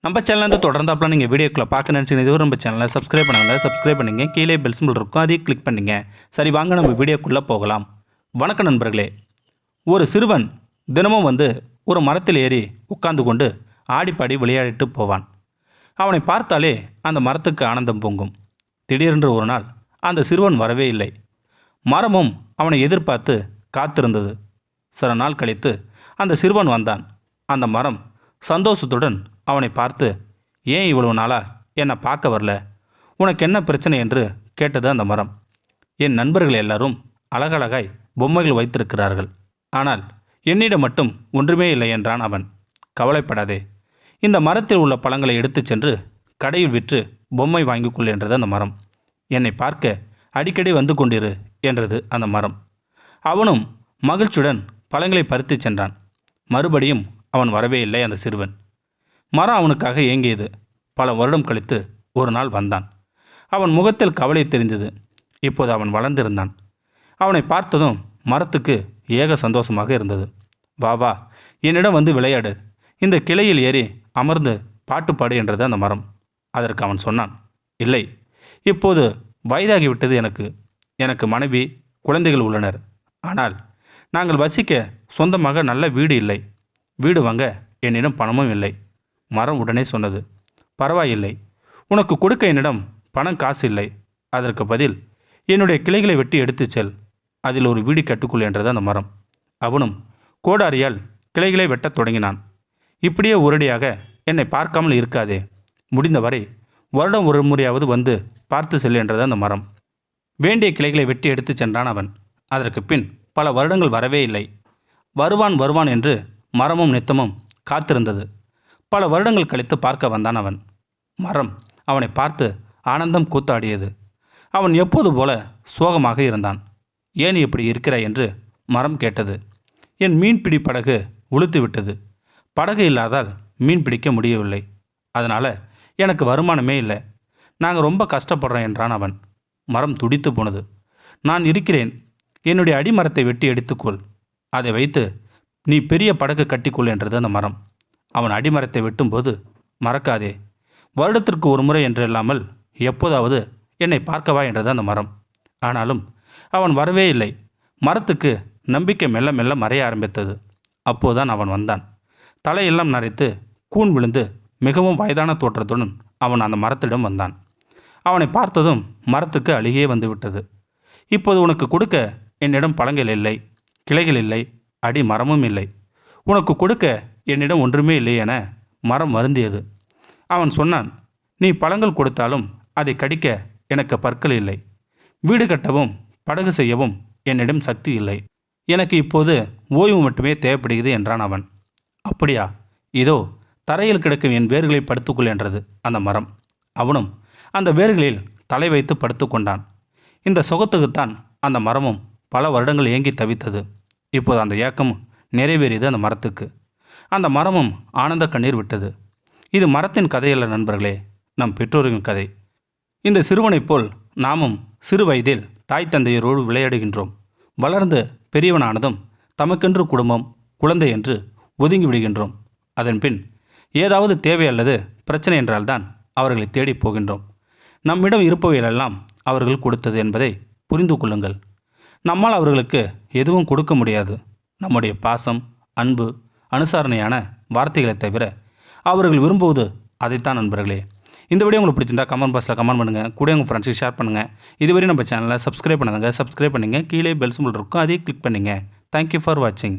நம்ம சேனல் தொடர்ந்தாப்புல நீங்கள் வீடியோக்குள்ள பார்க்க நினச்சிங்க இதுவரை நம்ம சேனலை சப்ஸ்கிரைப் பண்ணுங்க கீழே பெல் சிம்பிள் இருக்கும் அதையும் கிளிக் பண்ணுங்க. சரி வாங்க நம்ம வீடியோக்குள்ளே போகலாம். வணக்கம் நண்பர்களே. ஒரு சிறுவன் தினமும் ஒரு மரத்தில் ஏறி உட்கார்ந்து கொண்டு ஆடிப்பாடி விளையாடிட்டு போவான். அவனை பார்த்தாலே அந்த மரத்துக்கு ஆனந்தம் பொங்கும். திடீரென்று ஒரு நாள் அந்த சிறுவன் வரவே இல்லை. மரமும் அவனை எதிர்பார்த்து காத்திருந்தது. சில நாள் கழித்து அந்த சிறுவன் வந்தான். அந்த மரம் சந்தோஷத்துடன் அவனை பார்த்து, ஏன் இவ்வளவு நாளா என்னை பார்க்க வரல, உனக்கு என்ன பிரச்சனை என்று கேட்டது அந்த மரம். என் நண்பர்கள் எல்லாரும் அழகழகாய் பொம்மைகள் வைத்திருக்கிறார்கள், ஆனால் என்னிடம் மட்டும் ஒன்றுமே இல்லை என்றான் அவன். கவலைப்படாதே, இந்த மரத்தில் உள்ள பழங்களை எடுத்துச் சென்று கடையில் விற்று பொம்மை வாங்கிக்கொள் என்றது அந்த மரம். என்னை பார்க்க அடிக்கடி வந்து கொண்டிரு என்றது அந்த மரம். அவனும் மகிழ்ச்சியுடன் பழங்களை பறித்து சென்றான். மறுபடியும் அவன் வரவே இல்லை அந்த சிறுவன். மரம் அவனுக்காக ஏங்கியது. பல வருடம் கழித்து ஒரு நாள் வந்தான். அவன் முகத்தில் கவலை தெரிந்தது. இப்போது அவன் வளர்ந்திருந்தான். அவனை பார்த்ததும் மரத்துக்கு ஏக சந்தோஷமாக இருந்தது. வா வா, என்னிடம் விளையாடு, இந்த கிளையில் ஏறி அமர்ந்து பாட்டு பாடு என்றது அந்த மரம். அதற்கு அவன் சொன்னான், இல்லை, இப்போது வயதாகிவிட்டது எனக்கு மனைவி குழந்தைகள் உள்ளனர். ஆனால் நாங்கள் வசிக்க சொந்தமாக நல்ல வீடு இல்லை. வீடு வாங்க என்னிடம் பணமும் இல்லை. மரம் உடனே சொன்னது, பரவாயில்லை, உனக்கு கொடுக்க என்னிடம் பணம் காசு இல்லை. அதற்கு பதில் என்னுடைய கிளைகளை வெட்டி எடுத்துச் செல், அதில் ஒரு வீடு கட்டுக்கொள் என்றது அந்த மரம். அவனும் கோடாரியால் கிளைகளை வெட்டத் தொடங்கினான். இப்படியே ஒரடியாக என்னை பார்க்காமல் இருக்காதே, முடிந்தவரை வருடம் ஒரு முறையாவது பார்த்து செல் என்றது அந்த மரம். வேண்டிய கிளைகளை வெட்டி எடுத்துச் சென்றான் அவன். அதற்கு பின் பல வருடங்கள் வரவே இல்லை. வருவான் என்று மரமும் நித்தமும் காத்திருந்தது. பல வருடங்கள் கழித்து பார்க்க வந்தான் அவன். மரம் அவனை பார்த்து ஆனந்தம் கூத்தாடியது. அவன் எப்போது போல சோகமாக இருந்தான். ஏன் இப்படி இருக்கிறாய் என்று மரம் கேட்டது. என் மீன்பிடி படகு உளுத்து விட்டது. படகு இல்லாதால் மீன் பிடிக்க முடியவில்லை. அதனால் எனக்கு வருமானமே இல்லை. நாங்கள் ரொம்ப கஷ்டப்படுறோம் என்றான் அவன். மரம் துடித்து போனது. நான் இருக்கிறேன், என்னுடைய அடிமரத்தை வெட்டி எடுத்துக்கொள், அதை வைத்து நீ பெரிய படகு கட்டிக்கொள் என்றது அந்த மரம். அவன் அடிமரத்தை வெட்டும்போது, மறக்காதே, வருடத்திற்கு ஒரு முறை என்று இல்லாமல் எப்போதாவது என்னை பார்க்கவா என்றது அந்த மரம். ஆனாலும் அவன் வரவே இல்லை. மரத்துக்கு நம்பிக்கை மெல்ல மெல்ல மறைய ஆரம்பித்தது. அப்போதுதான் அவன் வந்தான். தலையெல்லாம் நரைத்து கூன் விழுந்து மிகவும் வயதான தோற்றத்துடன் அவன் அந்த மரத்திடம் வந்தான். அவனை பார்த்ததும் மரத்துக்கு அழுகியே வந்துவிட்டது. இப்போது உனக்கு கொடுக்க என்னிடம் பழங்கள் இல்லை, கிளைகள் இல்லை, அடி மரமும் இல்லை. உனக்கு கொடுக்க என்னிடம் ஒன்றுமே இல்லை என மரம் வருந்தியது. அவன் சொன்னான், நீ பழங்கள் கொடுத்தாலும் அதை கடிக்க எனக்கு பற்கள் இல்லை. வீடு கட்டவும் படகு செய்யவும் என்னிடம் சக்தி இல்லை. எனக்கு இப்போது ஓய்வு மட்டுமே தேவைப்படுகிறது என்றான் அவன். அப்படியா, இதோ தரையில் கிடக்கும் என் வேர்களை படுத்துக்கொள் என்றது அந்த மரம். அவனும் அந்த வேர்களில் தலை வைத்து படுத்து கொண்டான். இந்த சுகத்துக்குத்தான் அந்த மரமும் பல வருடங்கள் ஏங்கி தவித்தது. இப்போது அந்த ஏக்கம் நிறைவேறியது அந்த மரத்துக்கு. அந்த மரமும் ஆனந்த கண்ணீர் விட்டது. இது மரத்தின் கதையல்ல நண்பர்களே, நம் பெற்றோர்களின் கதை. இந்த சிறுவனைப் போல் நாமும் சிறு வயதில் தாய் தந்தையரோடு விளையாடுகின்றோம். வளர்ந்து பெரியவனானதும் தமக்கென்று குடும்பம், குழந்தை என்று ஒதுங்கி விடுகின்றோம். அதன்பின் ஏதாவது தேவை அல்லது பிரச்சனை என்றால்தான் அவர்களை தேடி போகின்றோம். நம்மிடம் இருப்பவைகளெல்லாம் அவர்கள் கொடுத்தது என்பதை புரிந்து கொள்ளுங்கள். நம்மால் அவர்களுக்கு எதுவும் கொடுக்க முடியாது. நம்முடைய பாசம், அன்பு, அனுசரணையான வார்த்தைகளை தவிர அவர்கள் விரும்புவது அதைத்தான் நண்பர்களே. இந்த வீடியோ உங்களுக்கு பிடிச்சிருந்தா கமெண்ட் பாக்ஸில் கமெண்ட் பண்ணுங்கள். கூட உங்கள் ஃப்ரெண்ட்ஸுக்கு ஷேர் பண்ணுங்கள். இதுவரை நம்ம சேனலை சப்ஸ்கிரைப் பண்ணுங்கள். கீழே பெல் சிம்பிள் இருக்கும், அதையும் கிளிக் பண்ணுங்கள். தேங்க்யூ ஃபார் வாட்சிங்.